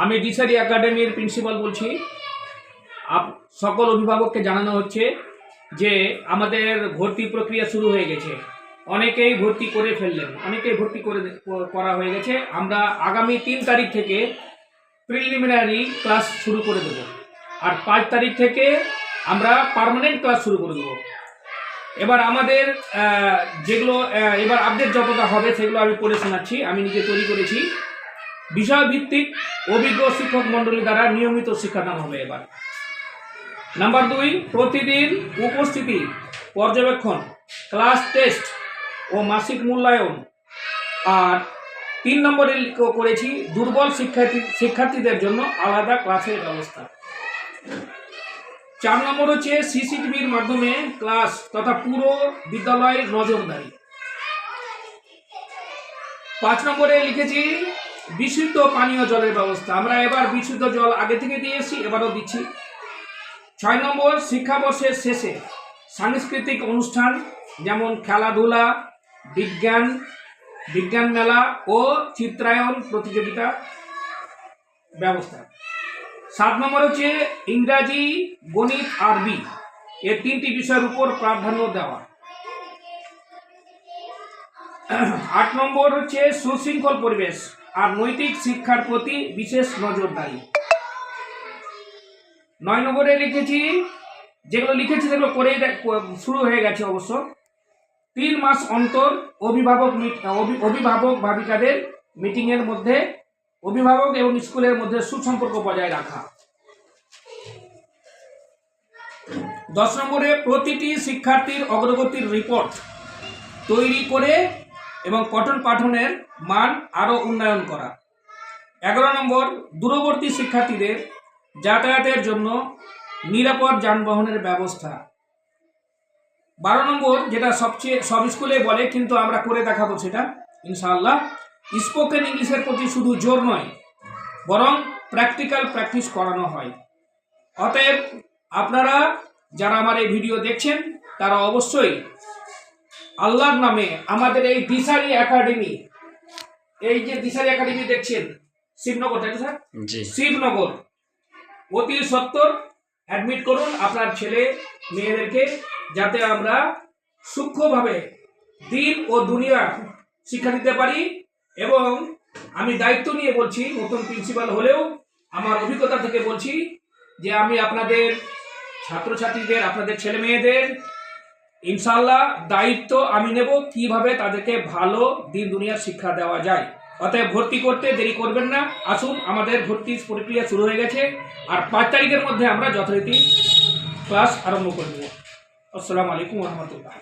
আমি দিশারি একাডেমির প্রিন্সিপাল বলছি। সকল অভিভাবককে জানানো হচ্ছে যে আমাদের ভর্তি প্রক্রিয়া শুরু হয়ে গেছে। অনেকেই ভর্তি করে ফেললেন, অনেকেই ভর্তি করা হয়ে গেছে। আমরা আগামী 3 তারিখ থেকে প্রিলিমিনারি ক্লাস শুরু করে দেব, আর 5 তারিখ থেকে আমরা পার্মানেন্ট ক্লাস শুরু করে দেব। এবার আমাদের যেগুলো এবার আপডেট যতটা হবে সেগুলো আমি পড়ে শোনাচ্ছি। আমি নিজে তৈরি করেছি। বিষয়ভিত্তিক অভিজ্ঞ শিক্ষক মণ্ডলী দ্বারা নিয়মিত শিক্ষাদান হবে। এবার নাম্বার 2, প্রতিদিন উপস্থিতি পর্যবেক্ষণ, ক্লাস টেস্ট ও মাসিক মূল্যায়ন। আর 3 নম্বরে করেছি দুর্বল শিক্ষার্থীদের জন্য আলাদা ক্লাসের ব্যবস্থা। 4 নম্বর হচ্ছে সিসিটিভির মাধ্যমে ক্লাস তথা পুরো বিদ্যালয়ের নজরদারি। 5 নম্বরে লিখেছি বিশুদ্ধ পানীয় জলের ব্যবস্থা। আমরা এবার বিশুদ্ধ জল আগে থেকে দিয়েছি, এবারও দিচ্ছি। 6 নম্বর শিক্ষাবর্ষের শেষে সাংস্কৃতিক অনুষ্ঠান যেমন খেলাধুলা, বিজ্ঞান মেলা ও চিত্রায়ন প্রতিযোগিতা ব্যবস্থা। 7 নম্বর হচ্ছে ইংরাজি, গণিত, আরবি এই 3টি বিষয়ের উপর প্রাধান্য দেওয়া। 8 নম্বর হচ্ছে সুশৃঙ্খল পরিবেশ আর নৈতিক শিক্ষার প্রতি বিশেষ নজরদারি। 9 নম্বরে লিখেছি, যেগুলো লিখেছি সেগুলো করেই শুরু হয়ে গেছে অবশ্য। 3 মাস অন্তর অভিভাবক ভাবিকাদের মিটিংয়ের মধ্যে অভিভাবক এবং স্কুলের মধ্যে সুসম্পর্ক বজায় রাখা। 10 নম্বরে প্রতিটি শিক্ষার্থীর অগ্রগতির রিপোর্ট তৈরি করে এবং পঠন পাঠনের মান আরও উন্নয়ন করা। 11 নম্বর দূরবর্তী শিক্ষার্থীদের যাতায়াতের জন্য নিরাপদ যানবাহনের ব্যবস্থা। 12 নম্বর, যেটা সব স্কুলে বলে কিন্তু আমরা করে দেখাবো সেটা ইনশাআল্লাহ, স্পোকেন ইংলিশের প্রতি শুধু জোর নয় বরং প্র্যাকটিস করানো হয়। অতএব আপনারা যারা আমার এই ভিডিও দেখছেন তারা অবশ্যই আল্লাহর নামে আমাদের এই দিশারি একাডেমি, এই যে দিশারি একাডেমি দেখছেন শিবনগর, তাই তো স্যার? জি, শিবনগর, অতি সত্বর অ্যাডমিট করুন আপনার ছেলে মেয়েদেরকে, যাতে আমরা সূক্ষ্মভাবে দিন ও দুনিয়া শিক্ষা দিতে পারি। এবং আমি দায়িত্ব নিয়ে বলছি, নতুন প্রিন্সিপাল হলেও আমার অভিজ্ঞতা থেকে বলছি যে আমি আপনাদের ছাত্রছাত্রীদের, আপনাদের ছেলে মেয়েদের ইনশাআল্লাহ দায়িত্ব আমি নেব কিভাবে তাদেরকে ভালো দিন দুনিয়ার শিক্ষা দেওয়া যায়। অতএব ভর্তি করতে দেরি করবেন না, আসুন, আমাদের ভর্তির প্রক্রিয়া শুরু হয়ে গেছে। আর 5 তারিখের মধ্যে আমরা যথারীতি ক্লাস আরম্ভ করে দেব। আসসালামু আলাইকুম ওয়া রাহমাতুল্লাহ।